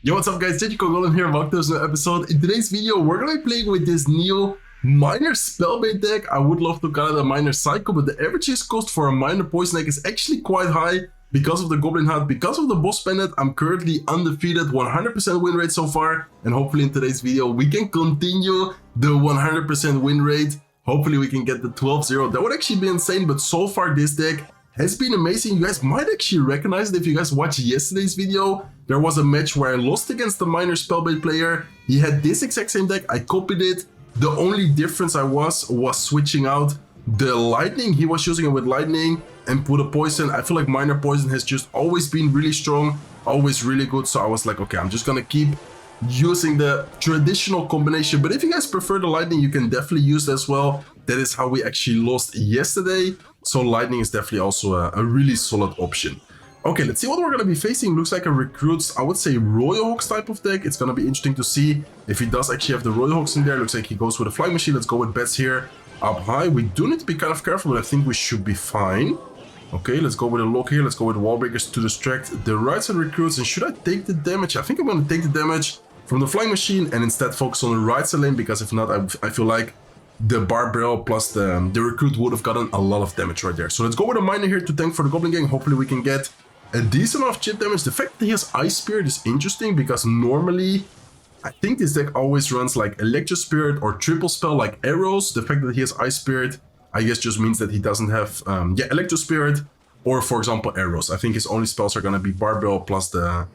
Yo, what's up guys, Golem here, welcome to this new episode. In today's video, we're gonna be playing with this new Minor Spellbait deck. I would love to call it a Minor Cycle, but the average chase cost for a Minor Poison deck is actually quite high because of the Goblin Hat, because of the Boss Bandit. I'm currently undefeated, 100% win rate so far, and hopefully in today's video we can continue the 100% win rate. Hopefully we can get the 12-0. That would actually be insane, but so far this deck has been amazing. You guys might actually recognize it if you guys watched yesterday's video. There was a match where I lost against the Minor Spellbait player. He had this exact same deck, I copied it. The only difference I was switching out the lightning. He was using it with lightning and put a poison. I feel like Minor Poison has just always been really strong, always really good. So I was like, okay, I'm just gonna keep using the traditional combination. But if you guys prefer the lightning, you can definitely use it as well. That is how we actually lost yesterday. So lightning is definitely also a really solid option. Okay, let's see what we're going to be facing. Looks like a recruits, I would say, Royal Hawks type of deck. It's going to be interesting to see if he does actually have the Royal Hawks in there. Looks like he goes with a flying machine. Let's go with bets here up high. We do need to be kind of careful, but I think we should be fine. Okay, let's go with a lock here. Let's go with wall breakers to distract the right side recruits. And should I take the damage? I think I'm going to take the damage from the flying machine and instead focus on the right side lane, because if not, I feel like the barbell plus the recruit would have gotten a lot of damage right there. So let's go with a miner here to tank for the Goblin gang. Hopefully we can get a decent amount of chip damage. The fact that he has Ice Spirit is interesting, because normally I think this deck always runs like Electro Spirit or triple spell like arrows. The fact that he has Ice Spirit, I guess, just means that he doesn't have Electro Spirit or, for example, arrows. I think his only spells are gonna be barbell plus the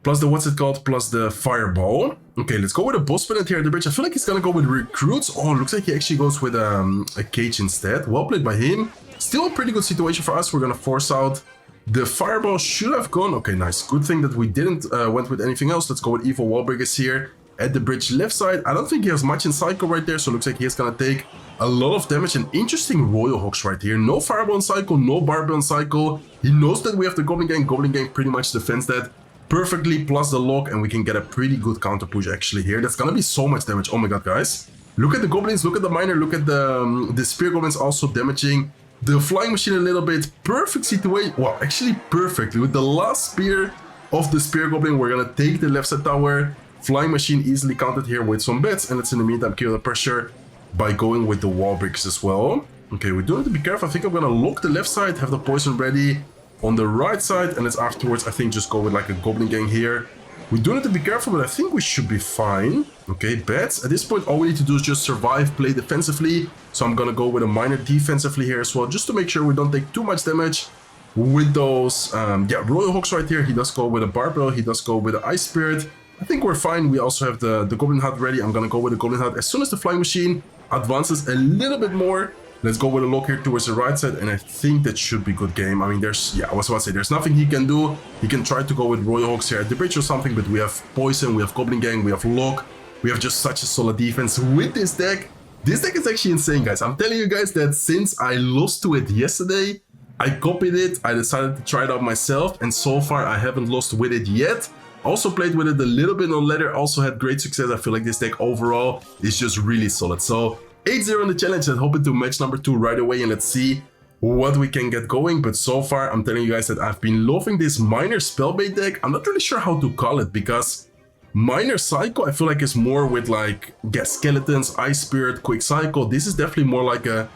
what's it called, plus the fireball. Okay, let's go with a boss bandit here at the bridge. I feel like he's gonna go with recruits. Oh, looks like he actually goes with a cage instead. Well played by him. Still a pretty good situation for us. We're gonna force out the fireball. Should have gone. Okay, nice. Good thing that we didn't went with anything else. Let's go with evil wall breakers here at the bridge left side. I don't think he has much in cycle right there, so it looks like he's gonna take a lot of damage. And interesting Royal Hawks right here. No fireball in cycle, no barbell in cycle. He knows that we have the Goblin gang. Goblin gang pretty much defends that perfectly, plus the lock, and we can get a pretty good counter push actually here. That's gonna be so much damage. Oh my god, guys, look at the goblins, look at the miner, look at the spear goblins also damaging the flying machine a little bit. Perfect situation. Well, actually perfectly. With the last spear of the spear goblin, we're gonna take the left side tower. Flying machine easily countered here with some bets, and let's in the meantime kill the pressure by going with the wall breaks as well. Okay, we do need to be careful. I think I'm gonna lock the left side, have the poison ready on the right side, and let's afterwards, I think, just go with like a Goblin gang here. We do need to be careful, but I think we should be fine. Okay, bets. At this point, all we need to do is just survive, play defensively. So I'm gonna go with a miner defensively here as well, just to make sure we don't take too much damage with those Royal Hawks right here. He does go with a barbell, he does go with an Ice Spirit. I think we're fine. We also have the Goblin Hat ready. I'm gonna go with the Goblin Hat as soon as the flying machine advances a little bit more. Let's go with a lock here towards the right side, and I think that should be good game. I mean, I was about to say, there's nothing he can do. He can try to go with Royal Hawks here at the bridge or something, but we have poison, we have Goblin gang, we have lock. We have just such a solid defense with this deck. This deck is actually insane, guys. I'm telling you guys that since I lost to it yesterday, I copied it, I decided to try it out myself, and so far I haven't lost with it yet. Also played with it a little bit on ladder, also had great success. I feel like this deck overall is just really solid. So 8-0 in the challenge, and hoping to match number 2 right away, and let's see what we can get going. But so far, I'm telling you guys that I've been loving this Minor Spellbait deck. I'm not really sure how to call it, because Minor Cycle, I feel like, is more with like, skeletons, Ice Spirit, Quick Cycle. This is definitely more like a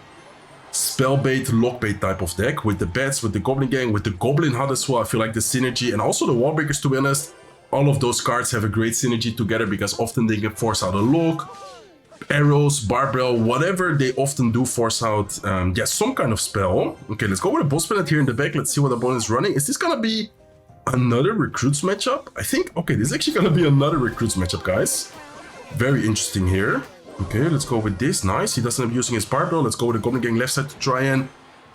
Spellbait, Lockbait type of deck, with the bats, with the Goblin gang, with the Goblin Hut as well. I feel like the synergy, and also the wall breakers, to be honest, all of those cards have a great synergy together, because often they can force out a lock, arrows, barbell, whatever. They often do force out some kind of spell. Okay, let's go with a boss bandit here in the back. Let's see what the opponent is running. Is this gonna be another recruits matchup? I think, okay, this is actually gonna be another recruits matchup, guys. Very interesting here. Okay, let's go with this. Nice. He doesn't end up using his barbell. Let's go with the Goblin gang left side to try and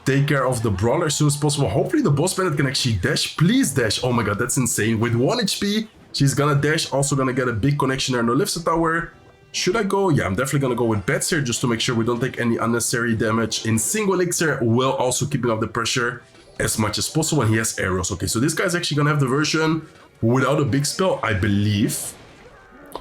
take care of the brawler as soon as possible. Hopefully the boss bandit can actually dash. Please dash. Oh my god, that's insane. With 1 HP, she's gonna dash. Also gonna get a big connection there on the left side tower. Should I go? Yeah, I'm definitely gonna go with bets here, just to make sure we don't take any unnecessary damage in single elixir, while also keeping up the pressure as much as possible. And he has arrows. Okay, so this guy's actually gonna have the version without a big spell, I believe.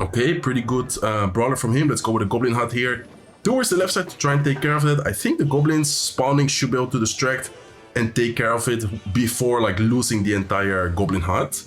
Okay, pretty good brawler from him. Let's go with a Goblin Hut here towards the left side to try and take care of that. I think the goblins spawning should be able to distract and take care of it before like losing the entire Goblin Hut.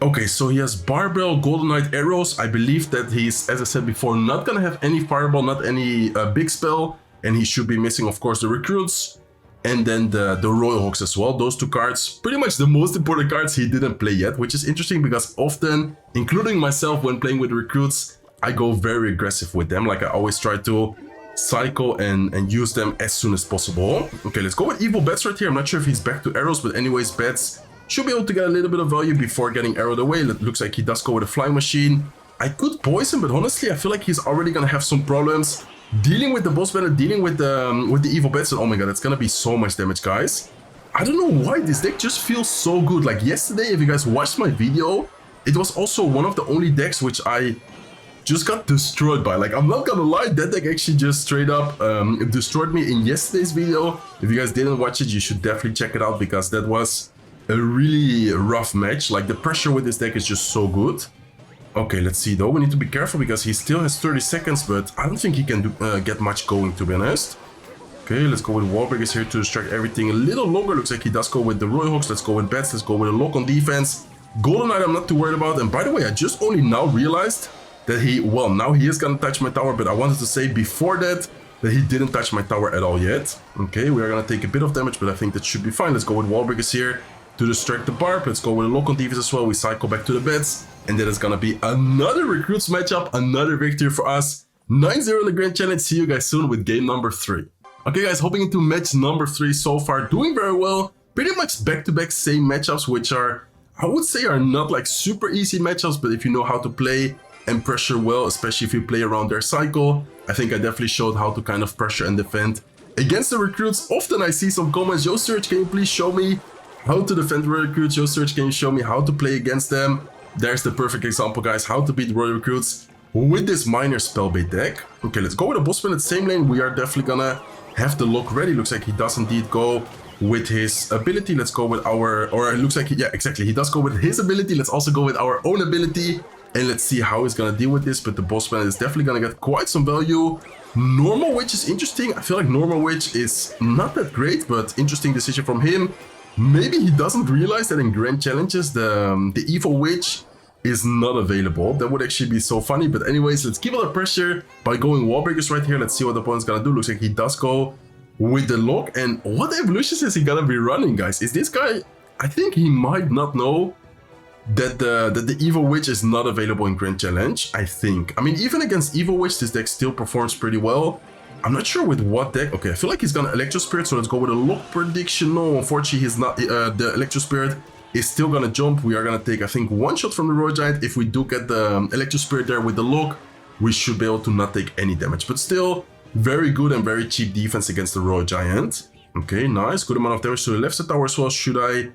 Okay, so he has Barbell, Golden Knight, Arrows. I believe that he's, as I said before, not gonna have any Fireball, not any big spell. And he should be missing, of course, the Recruits. And then the Royal Hawks as well. Those two cards, pretty much the most important cards he didn't play yet, which is interesting because often, including myself when playing with Recruits, I go very aggressive with them. Like I always try to cycle and use them as soon as possible. Okay, let's go with Evil Bats right here. I'm not sure if he's back to Arrows, but anyways, Bats should be able to get a little bit of value before getting arrowed away. It looks like he does go with a Flying Machine. I could poison, but honestly, I feel like he's already gonna have some problems dealing with the boss battle, dealing with the Evil Bats. And oh my god, it's gonna be so much damage, guys. I don't know why this deck just feels so good. Like yesterday, if you guys watched my video, it was also one of the only decks which I just got destroyed by. Like, I'm not gonna lie, that deck actually just straight up destroyed me in yesterday's video. If you guys didn't watch it, you should definitely check it out because that was a really rough match. Like, the pressure with this deck is just so good. Okay, let's see though. We need to be careful because he still has 30 seconds, but I don't think he can get much going, to be honest. Okay, let's go with Wallbreakers here to distract everything a little longer. Looks like he does go with the Royal Hawks. Let's go with Bats. Let's go with a lock on defense. Golden Knight I'm not too worried about. And by the way, I just only now realized that now he is gonna touch my tower, but I wanted to say before that he didn't touch my tower at all yet. Okay, we are gonna take a bit of damage, but I think that should be fine. Let's go with Wallbreakers here to distract the Barb. Let's go with a lock on defense as well. We cycle back to the Bats, and then it's gonna be another Recruits matchup, another victory for us. 9-0 in the Grand Challenge. See you guys soon with game number 3. Okay guys, hopping into match number 3 so far, doing very well. Pretty much back-to-back same matchups, which are, I would say, are not like super easy matchups, but if you know how to play and pressure well, especially if you play around their cycle, I think I definitely showed how to kind of pressure and defend against the Recruits. Often I see some comments, yo Serge, can you please show me how to defend Royal Recruits? Yo Serge, can you show me how to play against them? There's the perfect example, guys, how to beat Royal Recruits with this Minor Spellbait deck. Okay, let's go with a Bossman at the same lane. We are definitely gonna have the lock ready. Looks like he does indeed go with his ability. Let's go with our, or it looks like, yeah, exactly. He does go with his ability. Let's also go with our own ability. And let's see how he's gonna deal with this. But the Bossman is definitely gonna get quite some value. Normal Witch is interesting. I feel like Normal Witch is not that great, but interesting decision from him. Maybe he doesn't realize that in Grand Challenges, the Evil Witch is not available. That would actually be so funny. But anyways, let's give it a pressure by going Wallbreakers right here. Let's see what the opponent's gonna do. Looks like he does go with the lock. And what evolutions is he gonna be running, guys? Is this guy, I think he might not know that the Evil Witch is not available in Grand Challenge, I think. I mean, even against Evil Witch, this deck still performs pretty well. I'm not sure with what deck. Okay, I feel like he's gonna Electro Spirit, so let's go with a lock prediction. No, unfortunately, he's not. The Electro Spirit is still gonna jump. We are gonna take, I think, one shot from the Royal Giant. If we do get the Electro Spirit there with the lock, we should be able to not take any damage. But still, very good and very cheap defense against the Royal Giant. Okay, nice. Good amount of damage to the left side tower as well. Should I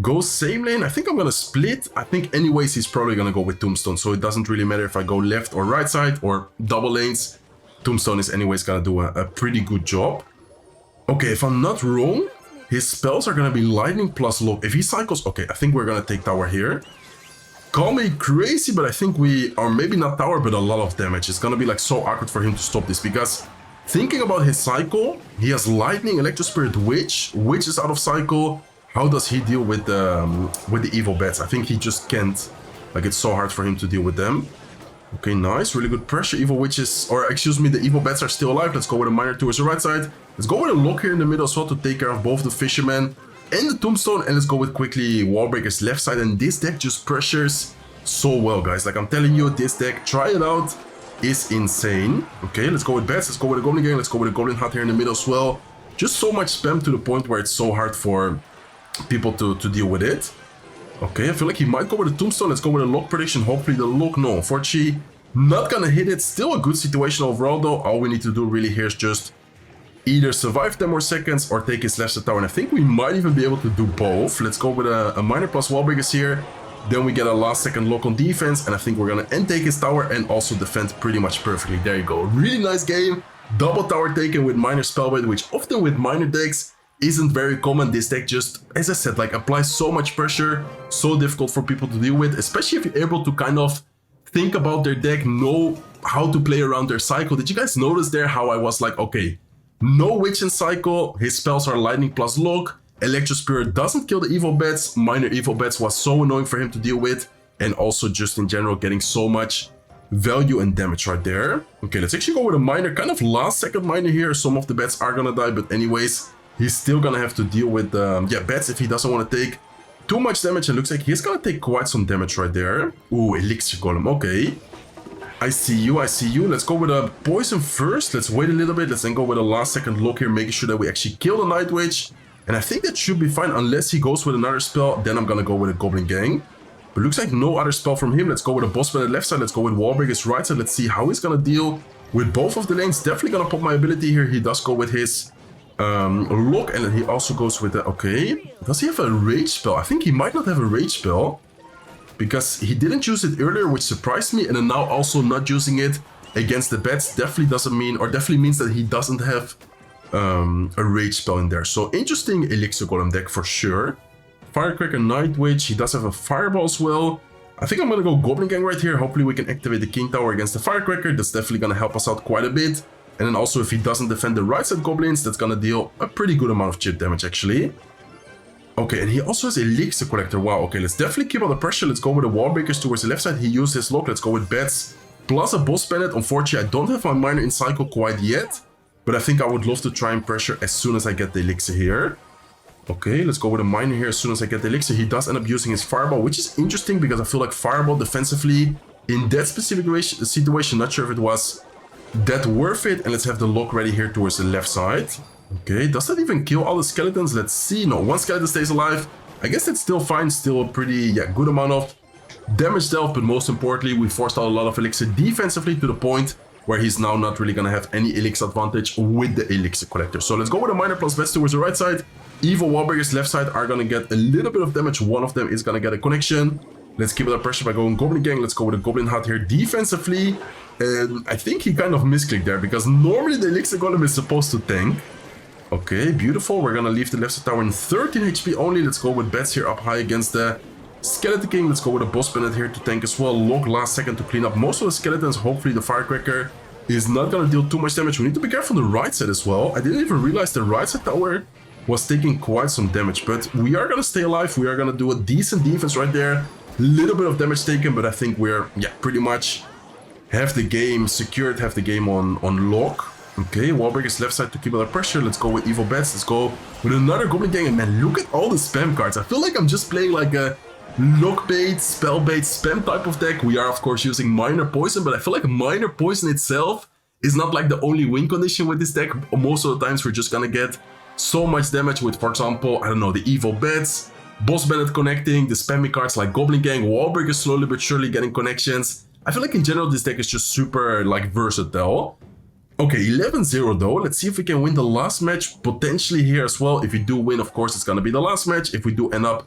go same lane? I think I'm gonna split. I think anyways, he's probably gonna go with Tombstone, so it doesn't really matter if I go left or right side or double lanes. Tombstone is anyways gonna do a pretty good job. Okay, if I'm not wrong, his spells are gonna be lightning plus lock. If he cycles, okay, I think we're gonna take tower here. Call me crazy, but I think we are maybe not tower, but a lot of damage. It's gonna be like so awkward for him to stop this because thinking about his cycle, he has lightning, Electro Spirit, Witch is out of cycle. How does he deal with the Evil Bats? I think he just can't. Like, it's so hard for him to deal with them. Okay, nice. Really good pressure. Evil Witches, or excuse me, the Evil Bats are still alive. Let's go with a Miner towards the right side. Let's go with a lock here in the middle as well to take care of both the Fisherman and the Tombstone. And let's go with quickly Wallbreakers left side. And this deck just pressures so well, guys. Like, I'm telling you, this deck, try it out, is insane. Okay, let's go with Bats. Let's go with a Goblin gang. Let's go with a Goblin Hut here in the middle as well. Just so much spam to the point where it's so hard for people to deal with it. Okay, I feel like he might go with a Tombstone. Let's go with a lock prediction. Hopefully the lock, no, unfortunately, not gonna hit it. Still a good situation overall though. All we need to do really here is just either survive 10 more seconds or take his left side tower. And I think we might even be able to do both. Let's go with a Miner plus Wallbreakers here. Then we get a last second lock on defense. And I think we're gonna take his tower and also defend pretty much perfectly. There you go. Really nice game. Double tower taken with Miner Spellbait, which often with Miner decks isn't very common. This deck just, as I said, like applies so much pressure, so difficult for people to deal with, especially if you're able to kind of think about their deck, know how to play around their cycle. Did you guys notice there how I was like, okay, no Witch in cycle, his spells are lightning plus lock, Electro Spirit doesn't kill the evil bats. Minor evil bats was so annoying for him to deal with. And also just in general getting so much value and damage right there. Okay, let's actually go with a minor, kind of last second minor here. Some of the bats are gonna die, but anyways, he's still gonna have to deal with bats if he doesn't want to take too much damage. It looks like he's gonna take quite some damage right there. Ooh, Elixir Golem, okay. I see you, I see you. Let's go with a poison first. Let's wait a little bit. Let's then go with a last second look here, making sure that we actually kill the Night Witch. And I think that should be fine unless he goes with another spell. Then I'm gonna go with a Goblin Gang. But looks like no other spell from him. Let's go with a boss on the left side. Let's go with Wallbreaker's right side. Let's see how he's gonna deal with both of the lanes. Definitely gonna pop my ability here. He does go with his lock, and then he also goes with the... Okay, does he have a rage spell? I think he might not have a rage spell, because he didn't use it earlier, which surprised me, and then now also not using it against the bats definitely doesn't mean, or definitely means that he doesn't have a rage spell in there. So interesting Elixir Golem deck for sure. Firecracker, Night Witch, he does have a Fireball as well. I think I'm gonna go Goblin Gang right here. Hopefully we can activate the King Tower against the Firecracker. That's definitely gonna help us out quite a bit. And then also if he doesn't defend the right side Goblins, that's gonna deal a pretty good amount of chip damage actually. Okay, and he also has Elixir Collector. Wow, okay, let's definitely keep up the pressure. Let's go with the Wall Breakers towards the left side. He used his lock. Let's go with Bats plus a Boss Bandit. Unfortunately, I don't have my Minor in cycle quite yet, but I think I would love to try and pressure as soon as I get the Elixir here. Okay, let's go with a Minor here as soon as I get the Elixir. He does end up using his Fireball, which is interesting because I feel like Fireball defensively in that specific situation, not sure if it was that worth it. And let's have the lock ready here towards the left side. Okay, does that even kill all the skeletons? Let's see. No, one skeleton stays alive. I guess that's still fine. Still a pretty, good amount of damage dealt. But most importantly, we forced out a lot of Elixir defensively to the point where he's now not really going to have any Elixir advantage with the Elixir Collector. So let's go with a Minor plus Bats towards the right side. Evil Wallbreakers left side are going to get a little bit of damage. One of them is going to get a connection. Let's keep it up pressure by going Goblin Gang. Let's go with a Goblin Hut here defensively. And I think he kind of misclicked there because normally the Elixir Golem is supposed to tank. Okay, beautiful. We're gonna leave the left side tower in 13 HP only. Let's go with Bats here up high against the Skeleton King. Let's go with a Boss Bandit here to tank as well. Lock last second to clean up most of the skeletons. Hopefully the Firecracker is not gonna deal too much damage. We need to be careful on the right side as well. I didn't even realize the right side tower was taking quite some damage, but we are gonna stay alive. We are gonna do a decent defense right there. Little bit of damage taken, but I think we're, pretty much have the game secured, have the game on lock. Okay, Wallbreakers left side to keep under pressure. Let's go with Evil Bats. Let's go with another Goblin Gang. And man, look at all the spam cards. I feel like I'm just playing like a lock bait, spell bait, spam type of deck. We are, of course, using Minor Poison, but I feel like Minor Poison itself is not like the only win condition with this deck. Most of the times we're just gonna get so much damage with, for example, I don't know, the Evil Bats, Boss Bandit connecting, the spammy cards like Goblin Gang, Wallbreakers slowly but surely getting connections. I feel like in general this deck is just super like versatile. Okay, 11-0 though. Let's see if we can win the last match potentially here as well. If we do win, of course, it's gonna be the last match. If we do end up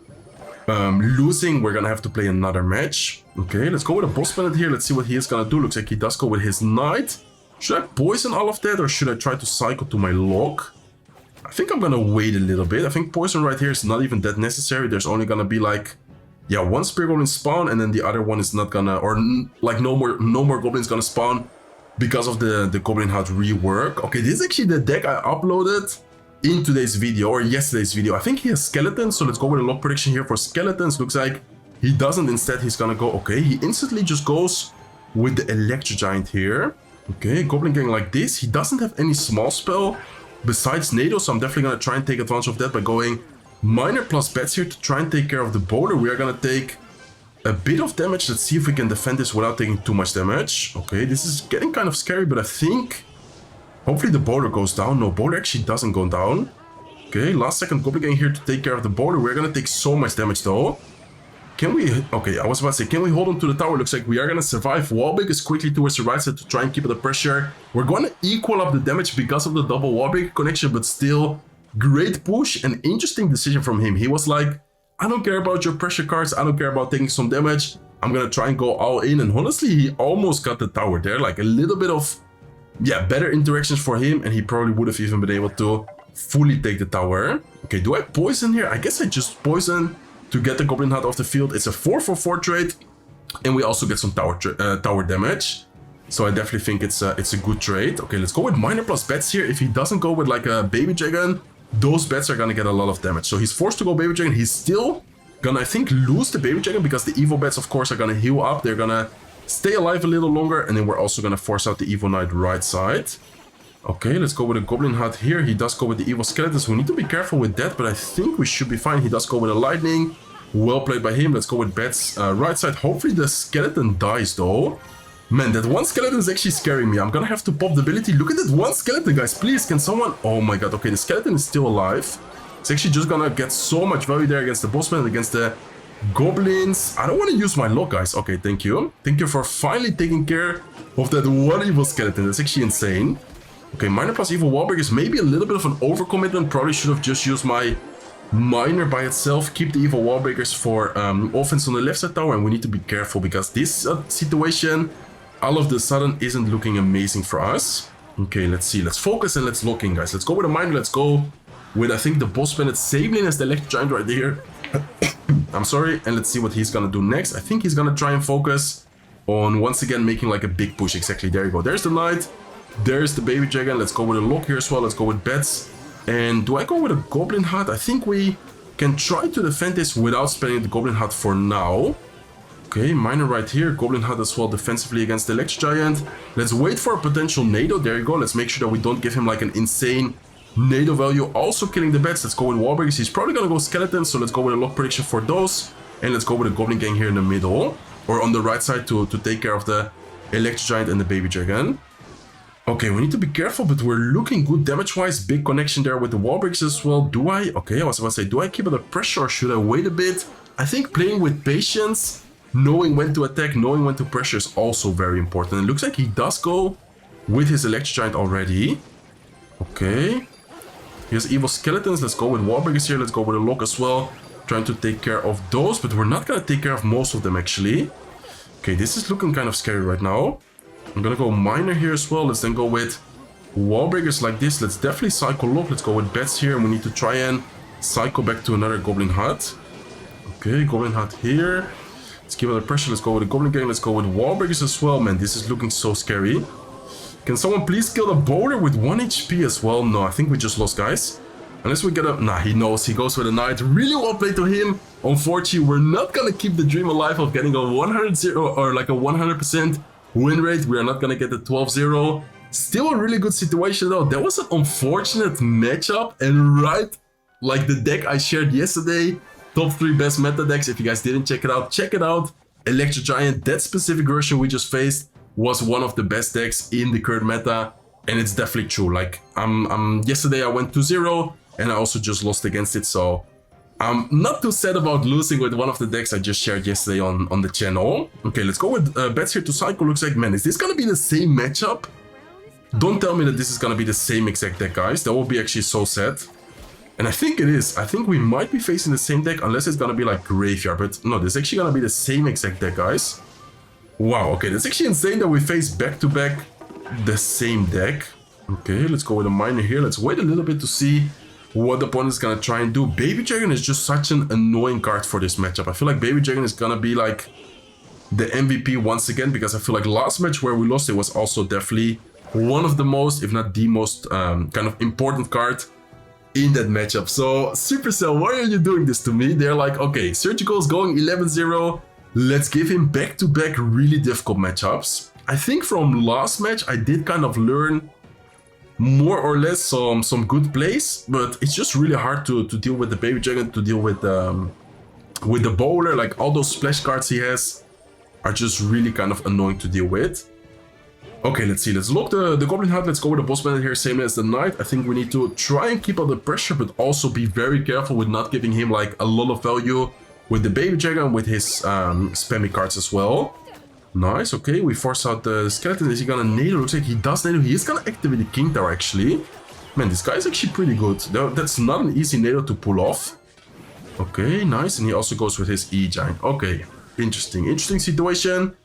losing, we're gonna have to play another match. Okay, let's go with a Boss Bandit here. Let's see what he is gonna do. Looks like he does go with his Knight. Should I poison all of that or should I try to cycle to my lock? I think I'm gonna wait a little bit. I think poison right here is not even that necessary. There's only gonna be like, one Spirit Goblin spawn and then the other one is not gonna, or like no more Goblins gonna spawn because of the Goblin Hut rework. Okay, this is actually the deck I uploaded in today's video or yesterday's video. I think he has skeletons, so let's go with a lock prediction here for skeletons. Looks like he doesn't. Instead, he's gonna go, okay, he instantly just goes with the Electro Giant here. Okay, Goblin Gang like this. He doesn't have any small spell besides NATO, so I'm definitely gonna try and take advantage of that by going Minor plus Bats here to try and take care of the boulder. We are gonna take a bit of damage. Let's see if we can defend this without taking too much damage. Okay, this is getting kind of scary, but I think hopefully the boulder goes down. No, boulder actually doesn't go down. Okay, last second Goblin Gang here to take care of the boulder. We're gonna take so much damage though. Can we... Okay, I was about to say, can we hold on to the tower? Looks like we are gonna survive. Wallbreak is quickly towards the right side to try and keep the pressure. We're gonna equal up the damage because of the double Wallbreak connection, but still, great push and interesting decision from him. He was like, I don't care about your pressure cards. I don't care about taking some damage. I'm gonna try and go all in. And honestly, he almost got the tower there. Like a little bit of, better interactions for him. And he probably would have even been able to fully take the tower. Okay, do I poison here? I guess I just poison to get the Goblin Hut off the field. It's a 4/4 trade. And we also get some tower damage. So I definitely think it's a good trade. Okay, let's go with Minor plus Bats here. If he doesn't go with like a Baby Dragon, those bats are gonna get a lot of damage. So he's forced to go Baby Dragon. He's still gonna, I think, lose the Baby Dragon because the Evo bats, of course, are gonna heal up. They're gonna stay alive a little longer, and then we're also gonna force out the Evo Knight right side. Okay, let's go with a Goblin Hut here. He does go with the Evo Skeletons. We need to be careful with that, but I think we should be fine. He does go with a Lightning. Well played by him. Let's go with bats right side. Hopefully the skeleton dies though. Man, that one skeleton is actually scaring me. I'm gonna have to pop the ability. Look at that one skeleton, guys. Please, can someone... Oh my god. Okay, the skeleton is still alive. It's actually just gonna get so much value there against the bossman, against the goblins. I don't want to use my lock, guys. Okay, thank you. Thank you for finally taking care of that one evil skeleton. That's actually insane. Okay, Miner plus evil wallbreak is maybe a little bit of an overcommitment. Probably should have just used my Miner by itself. Keep the evil wall breakers for offense on the left side tower, and we need to be careful because this situation all of the sudden isn't looking amazing for us. Okay, let's see. Let's focus and let's lock in, guys. Let's go with a Miner. Let's go with, I think, the boss planet Sablin as the Electro Giant right here. I'm sorry. And let's see what he's gonna do next. I think he's gonna try and focus on, once again, making like a big push. Exactly. There you go. There's the Knight. There's the Baby Dragon. Let's go with a lock here as well. Let's go with bats. And do I go with a Goblin Hut? I think we can try to defend this without spending the Goblin Hut for now. Okay, Miner right here. Goblin Hut as well defensively against the Electro Giant. Let's wait for a potential Nado. There you go. Let's make sure that we don't give him like an insane Nado value. Also killing the bats. Let's go with Wallbreakers. He's probably going to go Skeletons. So let's go with a lock prediction for those. And let's go with a Goblin Gang here in the middle. Or on the right side to take care of the Electro Giant and the Baby Dragon. Okay, we need to be careful, but we're looking good damage-wise. Big connection there with the wall breaks as well. Do I? Okay, I was about to say, do I keep it under pressure or should I wait a bit? I think playing with patience, knowing when to attack, knowing when to pressure is also very important. It looks like he does go with his Electro Giant already. Okay. He has evil skeletons. Let's go with wall breakers here. Let's go with a lock as well. Trying to take care of those, but we're not going to take care of most of them actually. Okay, this is looking kind of scary right now. I'm gonna go Miner here as well. Let's then go with wall breakers like this. Let's definitely cycle lock. Let's go with bats here. And we need to try and cycle back to another Goblin Hut. Okay, Goblin Hut here. Let's give it a pressure. Let's go with the Goblin Gang. Let's go with wall breakers as well. Man, this is looking so scary. Can someone please kill the bowler with 1 HP as well? No, I think we just lost, guys. Unless we get a... Nah, he knows. He goes with a Knight. Really well played to him. Unfortunately, we're not gonna keep the dream alive of getting a 100-0 or like a 100% win rate. We are not gonna get the 12-0. Still a really good situation though. That was an unfortunate matchup, and right like the deck I shared yesterday, top 3 best meta decks. If you guys didn't check it out, check it out. Electro Giant, that specific version we just faced, was one of the best decks in the current meta, and it's definitely true. Like yesterday I went 2-0 and I also just lost against it, so I'm not too sad about losing with one of the decks I just shared yesterday on the channel. Okay, let's go with bats here to cycle. Looks like, man, is this gonna be the same matchup? Don't tell me that this is gonna be the same exact deck, guys. That would be actually so sad. And I think it is. I think we might be facing the same deck, unless it's gonna be like Graveyard. But no, this is actually gonna be the same exact deck, guys. Wow, okay, that's actually insane that we face back-to-back the same deck. Okay, let's go with a Miner here. Let's wait a little bit to see what the opponent is gonna try and do. Baby Dragon is just such an annoying card for this matchup. I feel like Baby Dragon is gonna be like the MVP once again, because I feel like last match where we lost, it was also definitely one of the most, if not the most, kind of important card in that matchup. So Supercell, why are you doing this to me? They're like, okay, Surgical is going 11-0. Let's give him back-to-back really difficult matchups. I think from last match, I did kind of learn more or less some good plays, but it's just really hard to deal with the Baby Dragon, to deal with the bowler. Like all those splash cards he has are just really kind of annoying to deal with. Okay, let's see. Let's lock the Goblin Hut. Let's go with the boss bandit here, same as the Knight. I think we need to try and keep up the pressure, but also be very careful with not giving him like a lot of value with the Baby Dragon, with his spammy cards as well. Nice, okay, we force out the skeleton. Is he gonna nado? Looks like he does nado. He is gonna activate the King Tower actually. Man, this guy is actually pretty good. That's not an easy nado to pull off. Okay, nice. And he also goes with his E-Giant. Okay, interesting situation.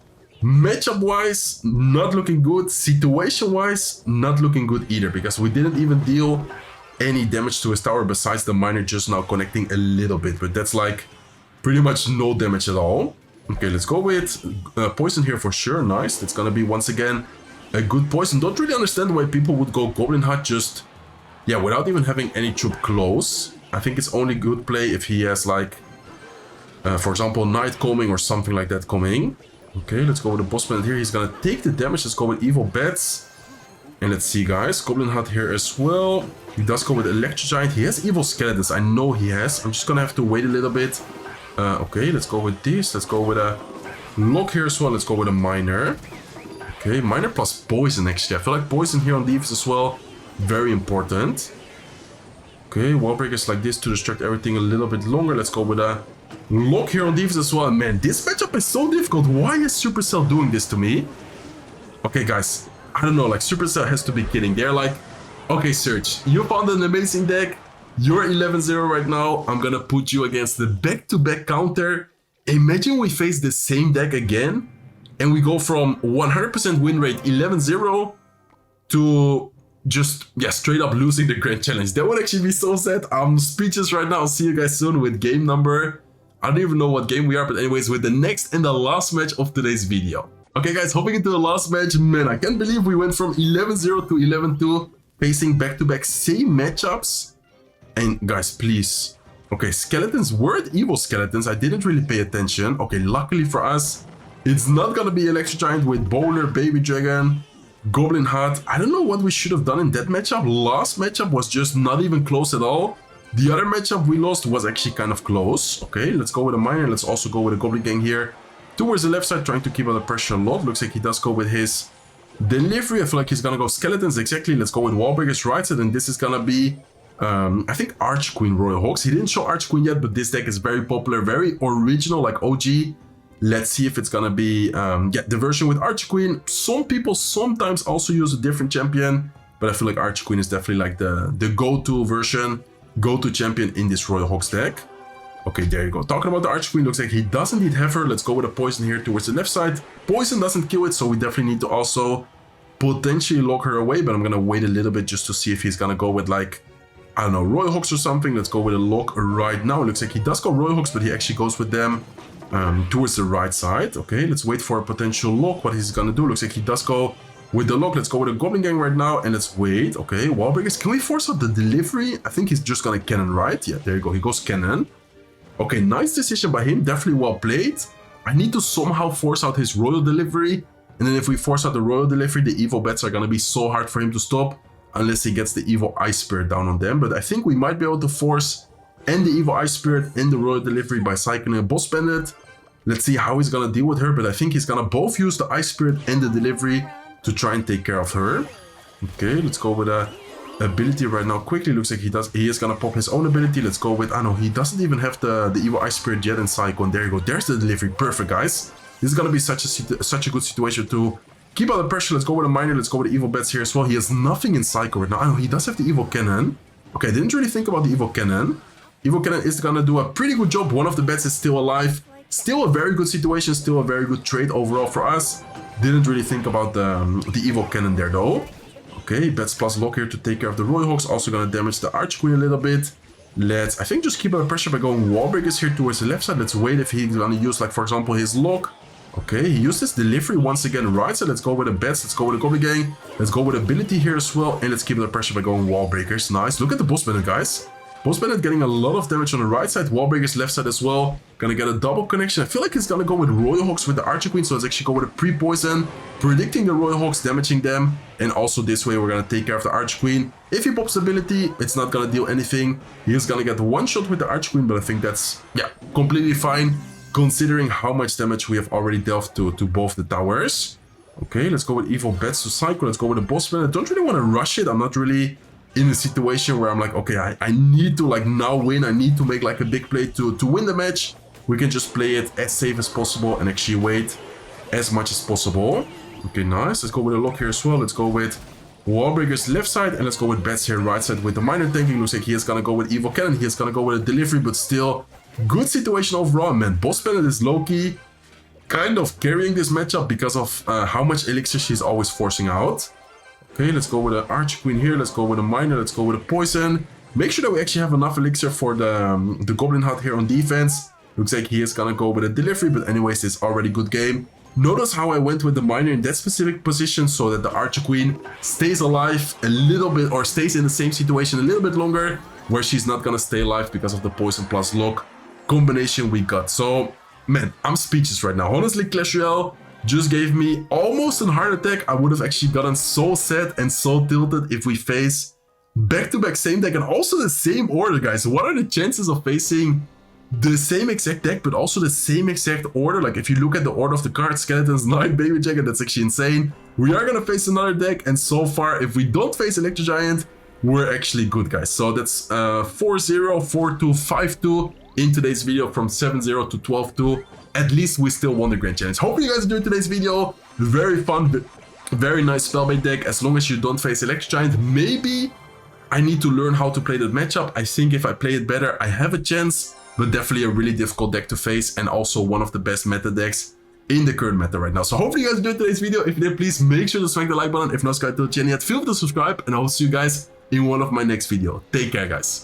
Matchup wise, not looking good. Situation wise, not looking good either, because we didn't even deal any damage to his tower besides the Miner just now connecting a little bit, but that's like pretty much no damage at all. Okay, let's go with poison here for sure. Nice. That's gonna be once again a good poison. Don't really understand why people would go Goblin Hut just Yeah, without even having any troop close. I think it's only good play if he has like, for example, Knight coming or something like that coming. Okay, let's go with the boss planet here. He's gonna take the damage. Let's go with evil bats. And let's see, guys. Goblin Hut here as well. He does go with Electro Giant. He has evil skeletons. I know he has. I'm just gonna have to wait a little bit. Okay, let's go with this. Let's go with a lock here as well. Let's go with a miner. Okay, miner plus poison actually. I feel like poison here on defense as well. Very important. Okay, wall breakers like this to distract everything a little bit longer. Let's go with a lock here on defense as well. Man, this matchup is so difficult. Why is Supercell doing this to me? Okay, guys. I don't know, like Supercell has to be kidding. They're like, okay, Serge, you found an amazing deck. You're 11-0 right now. I'm gonna put you against the back-to-back counter. Imagine we face the same deck again and we go from 100% win rate 11-0 to just, yeah, straight up losing the Grand Challenge. That would actually be so sad. I'm speechless right now. I'll see you guys soon with game number. I don't even know what game we are, but anyways, with the next and the last match of today's video. Okay, guys, hopping into the last match. Man, I can't believe we went from 11-0 to 11-2, facing back-to-back same matchups. And guys, please. Okay, skeletons weren't evil skeletons. I didn't really pay attention. Okay, luckily for us, it's not gonna be Electro Giant with Bowler, Baby Dragon, Goblin Hut. I don't know what we should have done in that matchup. Last matchup was just not even close at all. The other matchup we lost was actually kind of close. Okay, let's go with a miner. Let's also go with a Goblin Gang here. Towards the left side, trying to keep under pressure a lot. Looks like he does go with his delivery. I feel like he's gonna go skeletons. Exactly. Let's go with wall breakers right side. And this is gonna be, I think, Arch Queen Royal Hawks. He didn't show Arch Queen yet, but this deck is very popular, very original, like OG. Let's see if it's gonna be, yeah, the version with Arch Queen. Some people sometimes also use a different champion, but I feel like Arch Queen is definitely like the go-to version, go-to champion in this Royal Hawks deck. Okay, there you go. Talking about the Arch Queen, looks like he does indeed have her. Let's go with a poison here towards the left side. Poison doesn't kill it, so we definitely need to also potentially lock her away, but I'm gonna wait a little bit just to see if he's gonna go with like, I don't know, Royal Hawks or something. Let's go with a lock right now. Looks like he does go Royal Hawks, but he actually goes with them towards the right side. Okay, let's wait for a potential lock. What he's gonna do, looks like he does go with the lock. Let's go with a Goblin Gang right now, and let's wait. Okay, wall breakers. Can we force out the delivery? I think he's just gonna cannon, right? Yeah, there you go. He goes cannon. Okay, nice decision by him. Definitely well played. I need to somehow force out his Royal Delivery. And then if we force out the Royal Delivery, the Evil Bats are going to be so hard for him to stop. Unless he gets the Evil Ice Spirit down on them. But I think we might be able to force and the Evil Ice Spirit and the Royal Delivery by cycling a Boss Bandit. Let's see how he's going to deal with her. But I think he's going to both use the Ice Spirit and the Delivery to try and take care of her. Okay, let's go with a ability right now. Quickly, looks like he is gonna pop his own ability. Let's go with, I know he doesn't even have the evil ice spirit yet in Psycho, and there you go, there's the delivery. Perfect, guys. This is gonna be such a good situation to keep out the pressure. Let's go with a miner. Let's go with the evil bats here as well. He has nothing in Psycho right now. I know he does have the evil cannon. Okay, I didn't really think about the evil cannon. Evil cannon is gonna do a pretty good job. One of the bats is still alive. Still a very good situation, still a very good trade overall for us. Didn't really think about the evil cannon there though. Okay, bats plus lock here to take care of the Royal Hawks. Also gonna damage the Arch Queen a little bit. Let's, I think, just keep under pressure by going wall breakers here towards the left side. Let's wait if he's gonna use, like, for example, his lock. Okay, he used his delivery once again right side. Let's go with the bats. Let's go with the Goblin Gang. Let's go with ability here as well. And let's keep under pressure by going wall breakers. Nice. Look at the Boss Bandit, guys. Boss Bandit getting a lot of damage on the right side. Wall breakers left side as well. Gonna get a double connection. I feel like he's gonna go with Royal Hawks with the Archer Queen. So let's actually go with a pre-poison. Predicting the Royal Hawks, damaging them. And also this way we're gonna take care of the Archer Queen. If he pops ability, it's not gonna deal anything. He's gonna get one shot with the Archer Queen. But I think that's, yeah, completely fine, considering how much damage we have already dealt to both the towers. Okay, let's go with Evil Bats to Psycho. Let's go with the Boss Bandit. I don't really want to rush it. I'm not really in a situation where I'm like, okay, I need to like now win. I need to make like a big play to win the match. We can just play it as safe as possible and actually wait as much as possible. Okay, nice. Let's go with a lock here as well. Let's go with wall breakers left side, and let's go with bats here right side with the miner tanking. Looks like he is gonna go with evil cannon. He is gonna go with a delivery, but still good situation overall, man. Boss Bandit is low-key kind of carrying this matchup because of how much elixir she's always forcing out. Okay, let's go with an Archer Queen here. Let's go with a miner. Let's go with a poison. Make sure that we actually have enough elixir for the Goblin Hut here on defense. Looks like he is gonna go with a delivery, but anyways, it's already good game. Notice how I went with the miner in that specific position so that the Archer Queen stays alive a little bit, or stays in the same situation a little bit longer, where she's not gonna stay alive because of the poison plus lock combination we got. So, man, I'm speechless right now. Honestly, Clash Royale just gave me almost a heart attack. I would have actually gotten so sad and so tilted if we face back-to-back same deck and also the same order, guys. What are the chances of facing the same exact deck, but also the same exact order? Like, if you look at the order of the cards, Skeletons, Knight, Baby Dragon, that's actually insane. We are gonna face another deck, and so far, if we don't face Electro Giant, we're actually good, guys. So that's 4-0, 4-2, 5-2 in today's video, from 7-0 to 12-2. At least we still won the Grand Challenge. Hope you guys enjoyed today's video. Very fun, very nice spellbait deck, as long as you don't face Electro Giant. Maybe I need to learn how to play that matchup. I think if I play it better, I have a chance. But definitely a really difficult deck to face, and also one of the best meta decks in the current meta right now. So hopefully you guys enjoyed today's video. If you did, please make sure to smack the like button. If not subscribed to the channel yet, feel free to subscribe, and I will see you guys in one of my next video. Take care, guys.